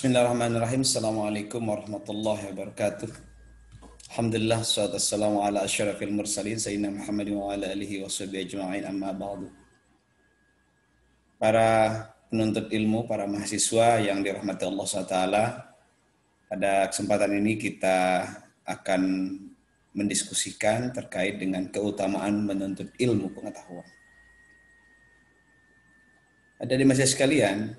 Bismillahirrahmanirrahim. Assalamualaikum warahmatullahi wabarakatuh. Alhamdulillah, salatu wassalamu ala asyrafil mursalin sayyidina Muhammadin wa ala alihi wa sahbihi ajma'in, amma ba'du. Para penuntut ilmu, para mahasiswa yang dirahmati Allah SWT, pada kesempatan ini kita akan mendiskusikan terkait dengan keutamaan menuntut ilmu pengetahuan. Ada di masyarakat sekalian,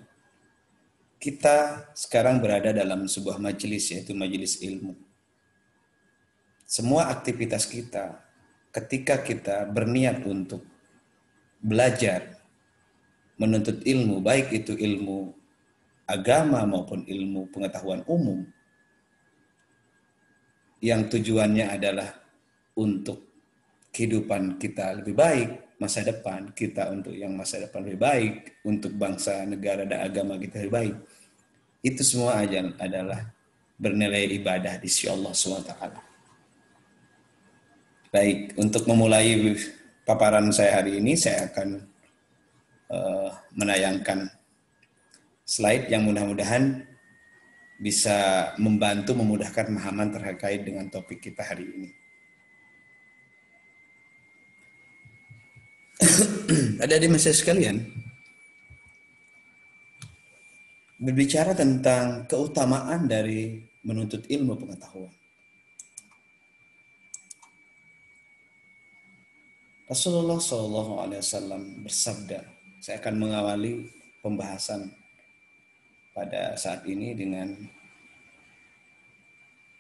kita sekarang berada dalam sebuah majelis, yaitu majelis ilmu. Semua aktivitas kita, ketika kita berniat untuk belajar, menuntut ilmu, baik itu ilmu agama maupun ilmu pengetahuan umum, yang tujuannya adalah untuk kehidupan kita lebih baik, masa depan kita untuk yang masa depan lebih baik, untuk bangsa, negara, dan agama kita lebih baik. Itu semua adalah bernilai ibadah di sisi Allah SWT. Baik, untuk memulai paparan saya hari ini, saya akan menayangkan slide yang mudah-mudahan bisa membantu memudahkan pemahaman terkait dengan topik kita hari ini. Ada di masyarakat sekalian, berbicara tentang keutamaan dari menuntut ilmu pengetahuan. Rasulullah SAW bersabda, saya akan mengawali pembahasan pada saat ini dengan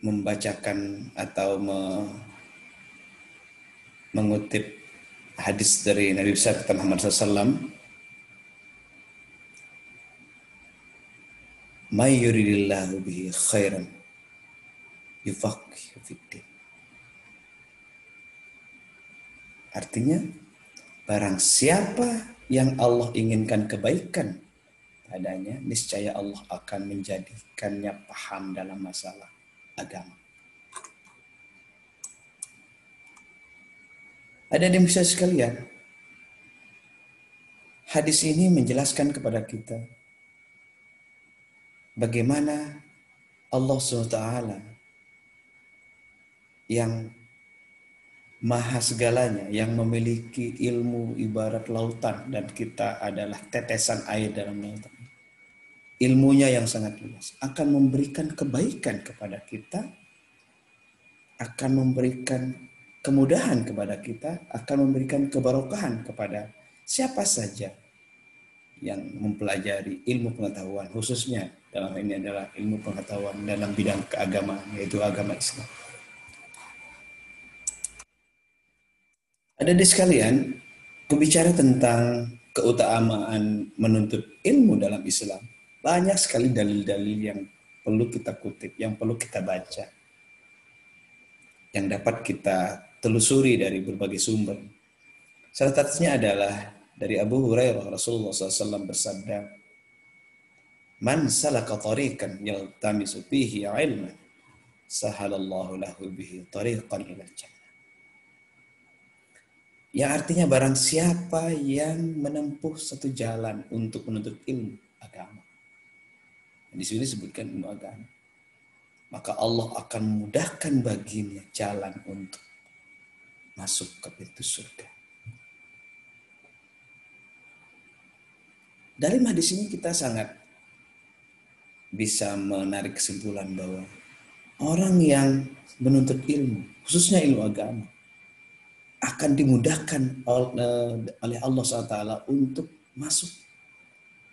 membacakan atau mengutip hadis dari Nabi besar kita Muhammad SAW. May yuridillahu bihi khairan yufaqihu fiddin. Artinya, barang siapa yang Allah inginkan kebaikan padanya, niscaya Allah akan menjadikannya paham dalam masalah agama. Ada di masyarakat sekalian, hadis ini menjelaskan kepada kita bagaimana Allah SWT yang maha segalanya, yang memiliki ilmu ibarat lautan, dan kita adalah tetesan air dalam lautan. Ilmunya yang sangat luas akan memberikan kebaikan kepada kita, akan memberikan kemudahan kepada kita, akan memberikan keberkahan kepada siapa saja yang mempelajari ilmu pengetahuan, khususnya dalam ini adalah ilmu pengetahuan dalam bidang keagamaan, yaitu agama Islam. Ada di sekalian, berbicara tentang keutamaan menuntut ilmu dalam Islam, banyak sekali dalil-dalil yang perlu kita kutip, yang perlu kita baca, yang dapat kita telusuri dari berbagai sumber. Salah satunya adalah dari Abu Hurairah, Rasulullah SAW bersabda, "Man salaka tariqan yaltamisu fihi ilman, sahalallahu lahu bihi tariqan ilal jannah." Yang artinya barang siapa yang menempuh satu jalan untuk menuntut ilmu agama. Di sini disebutkan ilmu agama. Maka Allah akan memudahkan baginya jalan untuk masuk ke pintu surga. Dari hadis ini kita sangat bisa menarik kesimpulan bahwa orang yang menuntut ilmu, khususnya ilmu agama, akan dimudahkan oleh Allah SWT untuk masuk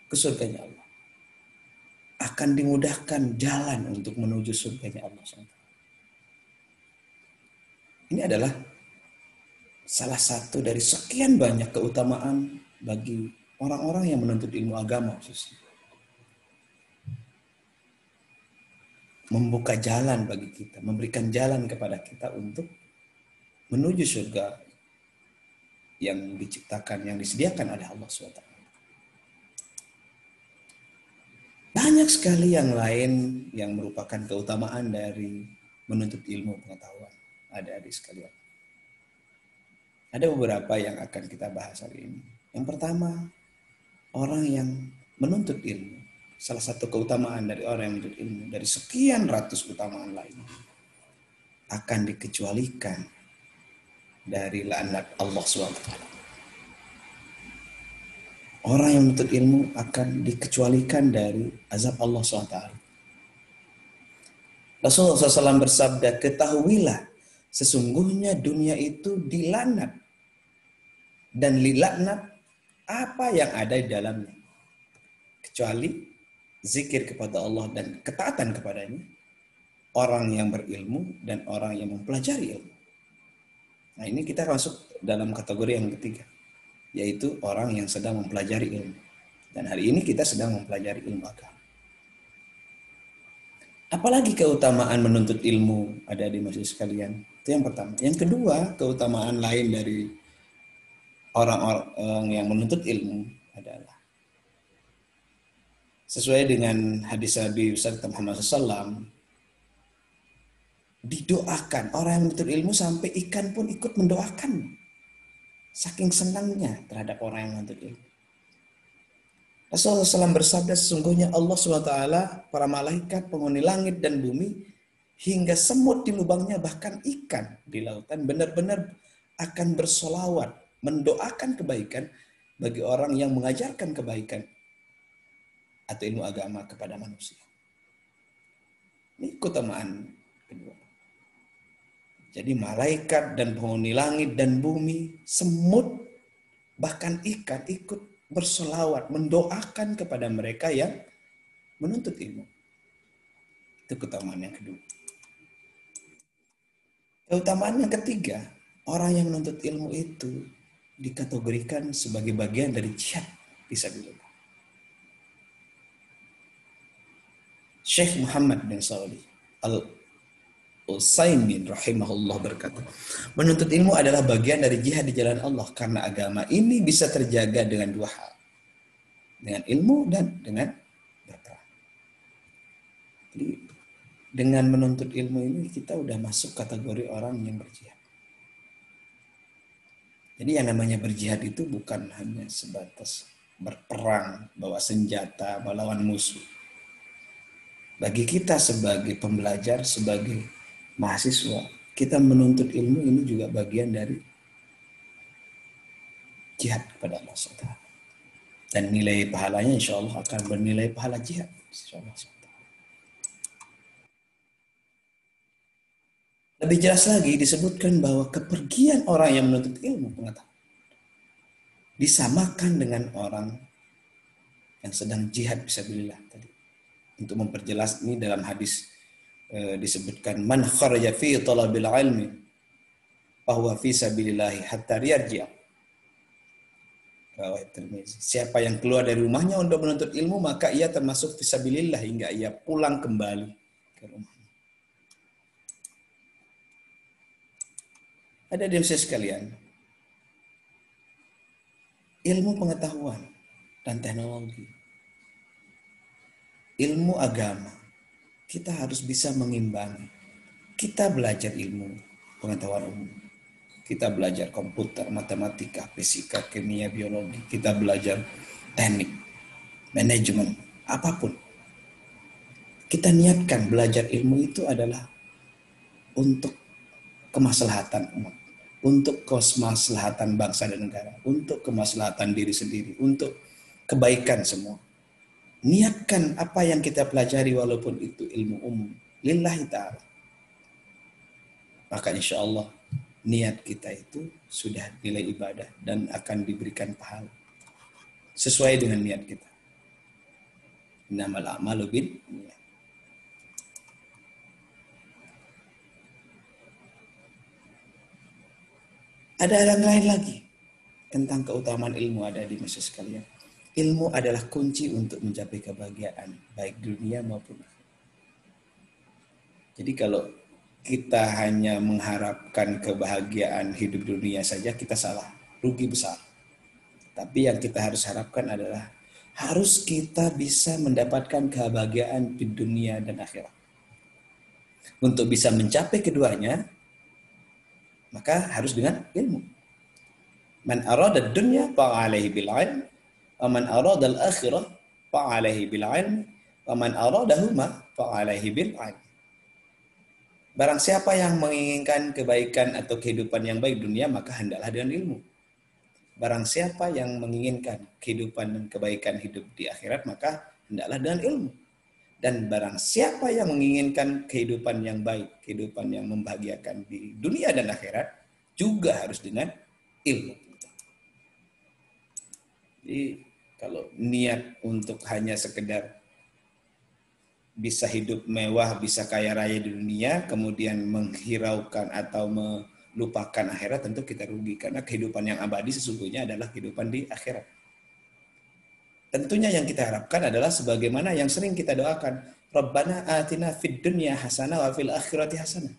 ke surganya Allah. Akan dimudahkan jalan untuk menuju surganya Allah SWT. Ini adalah salah satu dari sekian banyak keutamaan bagi orang-orang yang menuntut ilmu agama khususnya. Membuka jalan bagi kita, memberikan jalan kepada kita untuk menuju surga yang diciptakan, yang disediakan oleh Allah SWT. Banyak sekali yang lain yang merupakan keutamaan dari menuntut ilmu pengetahuan. Adik-adik sekalian. Ada beberapa yang akan kita bahas hari ini. Yang pertama, orang yang menuntut ilmu salah satu keutamaan dari orang yang menuntut ilmu dari sekian ratus keutamaan lain akan dikecualikan dari laknat Allah SWT. Orang yang menuntut ilmu akan dikecualikan dari azab Allah SWT. Rasulullah SAW bersabda, ketahuilah sesungguhnya dunia itu dilaknat dan dilaknat apa yang ada di dalamnya kecuali zikir kepada Allah dan ketaatan kepadanya, orang yang berilmu dan orang yang mempelajari ilmu. Nah, ini kita masuk dalam kategori yang ketiga, yaitu orang yang sedang mempelajari ilmu. Dan hari ini kita sedang mempelajari ilmu agama. Apalagi keutamaan menuntut ilmu ada di majelis sekalian. Itu yang pertama. Yang kedua, keutamaan lain dari orang-orang yang menuntut ilmu adalah sesuai dengan hadis Nabi Muhammad SAW, didoakan. Orang yang menuntut ilmu sampai ikan pun ikut mendoakan. Saking senangnya terhadap orang yang menuntut ilmu. Rasulullah SAW bersabda, sesungguhnya Allah SWT, para malaikat, penghuni langit dan bumi, hingga semut di lubangnya, bahkan ikan di lautan, benar-benar akan bersolawat, mendoakan kebaikan bagi orang yang mengajarkan kebaikan atau ilmu agama kepada manusia. Ini keutamaan kedua. Jadi malaikat dan penghuni langit dan bumi, semut, bahkan ikan ikut bersolawat, mendoakan kepada mereka yang menuntut ilmu. Itu keutamaan yang kedua. Keutamaan yang ketiga, orang yang menuntut ilmu itu dikategorikan sebagai bagian dari jihad fisabilillah. Syekh Muhammad bin Shalih Al-Utsaimin rahimahullah berkata, menuntut ilmu adalah bagian dari jihad di jalan Allah karena agama ini bisa terjaga dengan dua hal. Dengan ilmu dan dengan berperang. Jadi dengan menuntut ilmu ini kita udah masuk kategori orang yang berjihad. Jadi yang namanya berjihad itu bukan hanya sebatas berperang, bawa senjata, melawan musuh. Bagi kita sebagai pembelajar, sebagai mahasiswa, kita menuntut ilmu ini juga bagian dari jihad kepada Allah SWT. Dan nilai pahalanya insya Allah akan bernilai pahala jihad. Insya Allah SWT. Lebih jelas lagi disebutkan bahwa kepergian orang yang menuntut ilmu pengetahuan disamakan dengan orang yang sedang jihad fisabilillah tadi. Untuk memperjelas ini dalam hadis disebutkan man kharaja fi talabil ilmi fahuwa fi sabilillah hatta yarji'. Siapa yang keluar dari rumahnya untuk menuntut ilmu maka ia termasuk fisabilillah hingga ia pulang kembali ke rumahnya. Ada di usia sekalian, ilmu pengetahuan dan teknologi, ilmu agama, kita harus bisa mengimbangi. Kita belajar ilmu pengetahuan umum. Kita belajar komputer, matematika, fisika, kimia, biologi. Kita belajar teknik, manajemen, apapun. Kita niatkan belajar ilmu itu adalah untuk kemaslahatan umat, untuk kemaslahatan bangsa dan negara, untuk kemaslahatan diri sendiri, untuk kebaikan semua. Niatkan apa yang kita pelajari walaupun itu ilmu umum lillahi ta'ala, maka insya Allah niat kita itu sudah nilai ibadah dan akan diberikan pahala sesuai dengan niat kita. Innamal a'malu binniyat. Ada yang lain lagi tentang keutamaan ilmu ada di masyarakat sekalian. Ilmu adalah kunci untuk mencapai kebahagiaan, baik dunia maupun akhirat. Jadi kalau kita hanya mengharapkan kebahagiaan hidup dunia saja, kita salah, rugi besar. Tapi yang kita harus harapkan adalah harus kita bisa mendapatkan kebahagiaan di dunia dan akhirat. Untuk bisa mencapai keduanya, maka harus dengan ilmu. Man arada dunya fa'alaihi bil ilm. Aman aradal akhirah fa'alaihi bil ilmi, wa man aradahuma fa'alaihi bil ilmi. Barang siapa yang menginginkan kebaikan atau kehidupan yang baik dunia, maka hendaklah dengan ilmu. Barang siapa yang menginginkan kehidupan dan kebaikan hidup di akhirat, maka hendaklah dengan ilmu. Dan barang siapa yang menginginkan kehidupan yang baik, kehidupan yang membahagiakan di dunia dan akhirat, juga harus dengan ilmu. Jadi kalau niat untuk hanya sekedar bisa hidup mewah, bisa kaya raya di dunia, kemudian menghiraukan atau melupakan akhirat, tentu kita rugi. Karena kehidupan yang abadi sesungguhnya adalah kehidupan di akhirat. Tentunya yang kita harapkan adalah sebagaimana yang sering kita doakan, Rabbana atina fid dunya hasanah wa fil akhirati hasanah.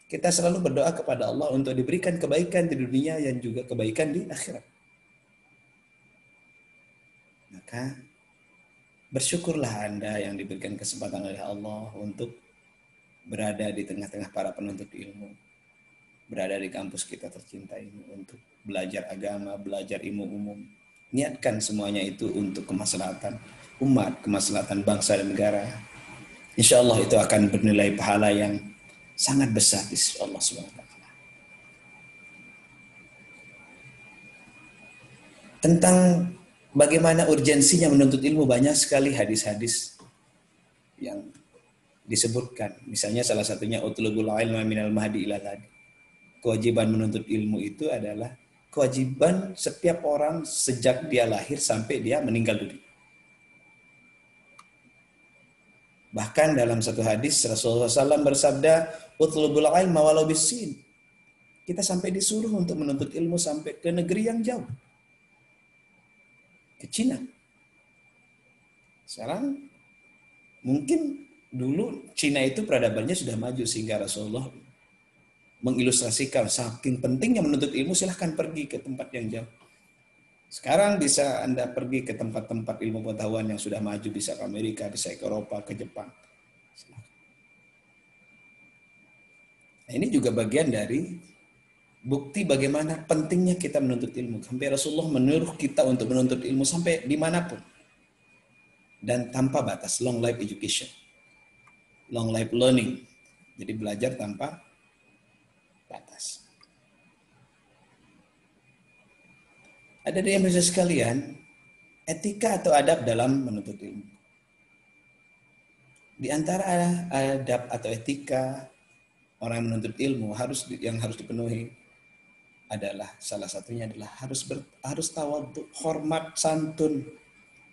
Kita selalu berdoa kepada Allah untuk diberikan kebaikan di dunia dan juga kebaikan di akhirat. Maka bersyukurlah Anda yang diberikan kesempatan oleh Allah untuk berada di tengah-tengah para penuntut ilmu. Berada di kampus kita tercinta ini untuk belajar agama, belajar ilmu umum. Niatkan semuanya itu untuk kemaslahatan umat, kemaslahatan bangsa dan negara. Insya Allah itu akan bernilai pahala yang sangat besar di sisi Allah SWT. Tentang bagaimana urgensinya menuntut ilmu, banyak sekali hadis-hadis yang disebutkan. Misalnya salah satunya utlubul ilma minal mahdi ila lahdi. Kewajiban menuntut ilmu itu adalah kewajiban setiap orang sejak dia lahir sampai dia meninggal dunia. Bahkan dalam satu hadis Rasulullah SAW bersabda, utlubul ilma walau bisin. Kita sampai disuruh untuk menuntut ilmu sampai ke negeri yang jauh. Ke Cina. Sekarang mungkin dulu Cina itu peradabannya sudah maju sehingga Rasulullah mengilustrasikan saking pentingnya menuntut ilmu, silahkan pergi ke tempat yang jauh. Sekarang bisa Anda pergi ke tempat-tempat ilmu pengetahuan yang sudah maju, bisa ke Amerika, bisa ke Eropa, ke Jepang. Nah, ini juga bagian dari bukti bagaimana pentingnya kita menuntut ilmu. Sampai Rasulullah menyuruh kita untuk menuntut ilmu sampai dimanapun. Dan tanpa batas, long life education. Long life learning. Jadi belajar tanpa batas. Ada yang bisa sekalian, etika atau adab dalam menuntut ilmu. Di antara adab atau etika orang yang menuntut ilmu yang harus dipenuhi adalah salah satunya adalah harus tawadhu, hormat, santun,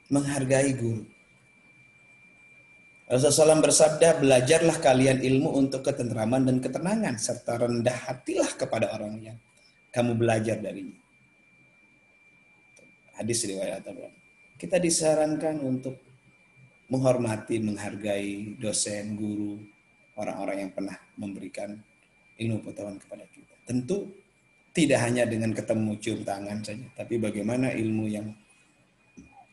menghargai guru. Rasulullah SAW bersabda, belajarlah kalian ilmu untuk ketentraman dan ketenangan, serta rendah hatilah kepada orang yang kamu belajar darinya. Hadis riwayat At-Tabrani. Kita disarankan untuk menghormati, menghargai dosen, guru, orang-orang yang pernah memberikan ilmu pengetahuan kepada kita. Tentu tidak hanya dengan ketemu cium tangan saja, tapi bagaimana ilmu yang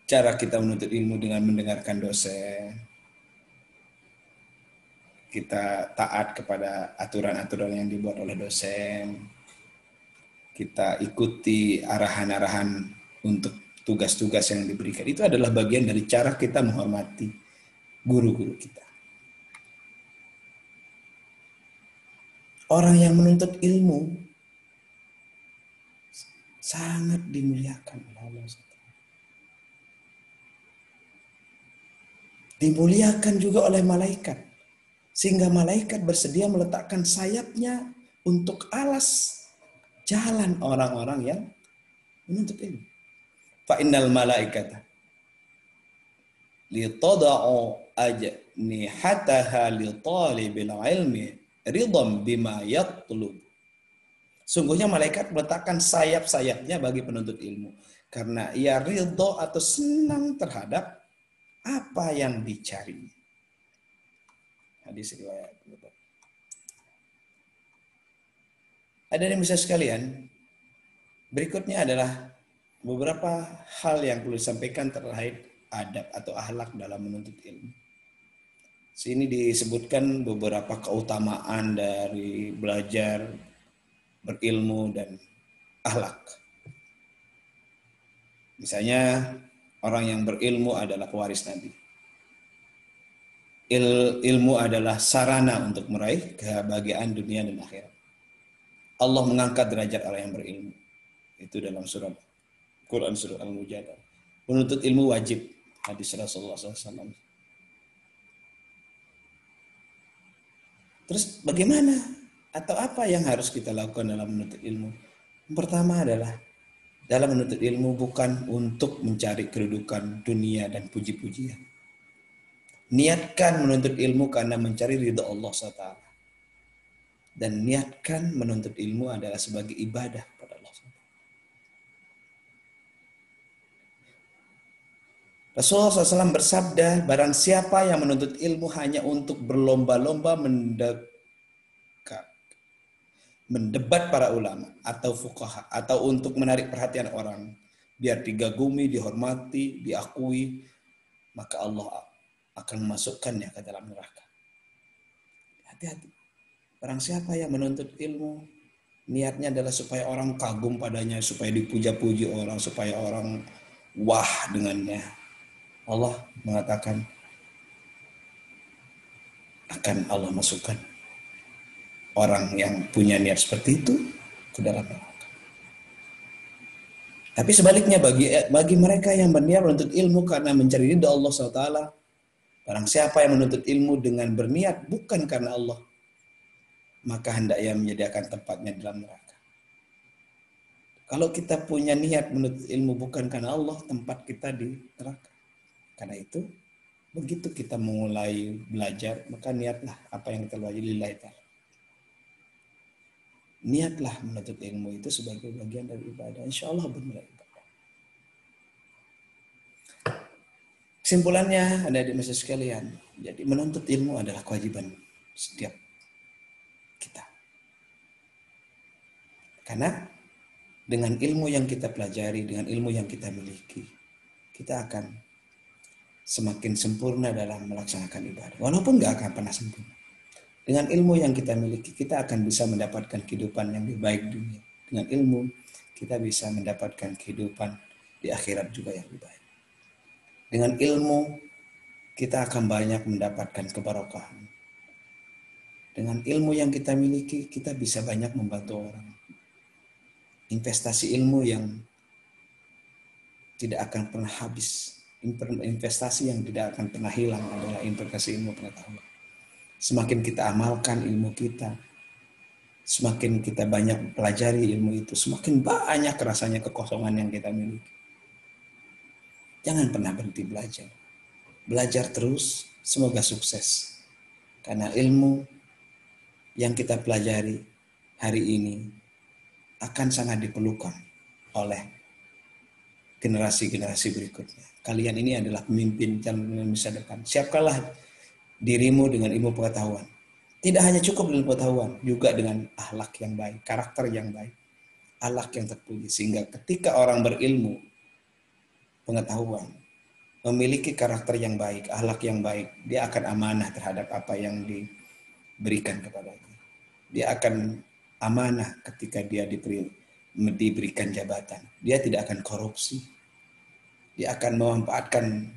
cara kita menuntut ilmu dengan mendengarkan dosen, kita taat kepada aturan-aturan yang dibuat oleh dosen, kita ikuti arahan-arahan untuk tugas-tugas yang diberikan. Itu adalah bagian dari cara kita menghormati guru-guru kita. Orang yang menuntut ilmu sangat dimuliakan oleh Allah. Dimuliakan juga oleh malaikat. Sehingga malaikat bersedia meletakkan sayapnya untuk alas jalan orang-orang yang menuntut ilmu. Fa innal malaikata li tada'u ajnihataha li talibil ilmi ridham bima yatlub. Sungguhnya malaikat meletakkan sayap-sayapnya bagi penuntut ilmu karena ia ridho atau senang terhadap apa yang dicari. Hadis riwayat. Ada yang bisa sekalian, berikutnya adalah beberapa hal yang perlu disampaikan terkait adab atau akhlak dalam menuntut ilmu. Sini disebutkan beberapa keutamaan dari belajar, berilmu, dan akhlak. Misalnya Orang yang berilmu adalah pewaris Nabi. Ilmu adalah sarana untuk meraih kebahagiaan dunia dan akhirat. Allah mengangkat derajat orang yang berilmu. Itu dalam surah Quran surah Al-Mujadalah. Menuntut ilmu wajib. Hadis Rasulullah SAW. Terus bagaimana? Atau apa yang harus kita lakukan dalam menuntut ilmu? Yang pertama adalah dalam menuntut ilmu bukan untuk mencari kedudukan dunia dan puji-pujian. Niatkan menuntut ilmu karena mencari ridha Allah SWT. Dan niatkan menuntut ilmu adalah sebagai ibadah pada Allah SWT. Rasulullah SAW bersabda, barang siapa yang menuntut ilmu hanya untuk berlomba-lomba mendebat para ulama atau fuqaha, atau untuk menarik perhatian orang, biar digagumi, dihormati, diakui, maka Allah akan memasukkannya ke dalam neraka. Hati-hati. Barang siapa yang menuntut ilmu, niatnya adalah supaya orang kagum padanya, supaya dipuja-puji orang, supaya orang wah dengannya. Allah mengatakan akan Allah masukkan orang yang punya niat seperti itu ke dalam neraka. Tapi sebaliknya bagi mereka yang berniat menuntut ilmu karena mencari ridha Allah SWT, barang siapa yang menuntut ilmu dengan berniat bukan karena Allah, maka hendak ia menyediakan tempatnya dalam neraka. Kalau kita punya niat menuntut ilmu bukan karena Allah, tempat kita di neraka. Karena itu, begitu kita mulai belajar, maka niatlah apa yang kita belajar lillahi ta'ala. Niatlah menuntut ilmu itu sebagai bagian dari ibadah. Insya Allah benar ibadah. Kesimpulannya ada di masa sekalian. Jadi menuntut ilmu adalah kewajiban setiap kita. Karena dengan ilmu yang kita pelajari, dengan ilmu yang kita miliki, kita akan semakin sempurna dalam melaksanakan ibadah. Walaupun nggak akan pernah sempurna. Dengan ilmu yang kita miliki, kita akan bisa mendapatkan kehidupan yang lebih baik dunia. Dengan ilmu, kita bisa mendapatkan kehidupan di akhirat juga yang lebih baik. Dengan ilmu, kita akan banyak mendapatkan keberkahan. Dengan ilmu yang kita miliki, kita bisa banyak membantu orang. Investasi ilmu yang tidak akan pernah habis. Investasi yang tidak akan pernah hilang adalah investasi ilmu pengetahuan. Semakin kita amalkan ilmu kita, semakin kita banyak pelajari ilmu itu, semakin banyak rasanya kekosongan yang kita miliki. Jangan pernah berhenti belajar. Belajar terus, semoga sukses. Karena ilmu yang kita pelajari hari ini akan sangat diperlukan oleh generasi-generasi berikutnya. Kalian ini adalah pemimpin calon masa depan. Siapkanlah dirimu dengan ilmu pengetahuan. Tidak hanya cukup dengan pengetahuan, juga dengan akhlak yang baik, karakter yang baik, akhlak yang terpuji. Sehingga ketika orang berilmu, pengetahuan, memiliki karakter yang baik, akhlak yang baik, dia akan amanah terhadap apa yang diberikan kepadanya. Dia akan amanah ketika dia diberikan jabatan. Dia tidak akan korupsi. Dia akan memanfaatkan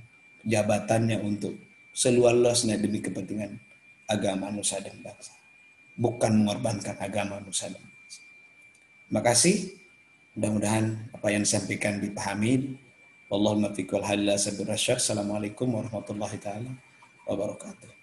jabatannya untuk seluas-luasnya demi kepentingan agama nusa dan bangsa. Bukan mengorbankan agama nusa dan bangsa. Terima kasih. Mudah-mudahan apa yang disampaikan dipahami. Wallahumma fiqh wal halal sabir rasyad. Assalamualaikum warahmatullahi taala wabarakatuh.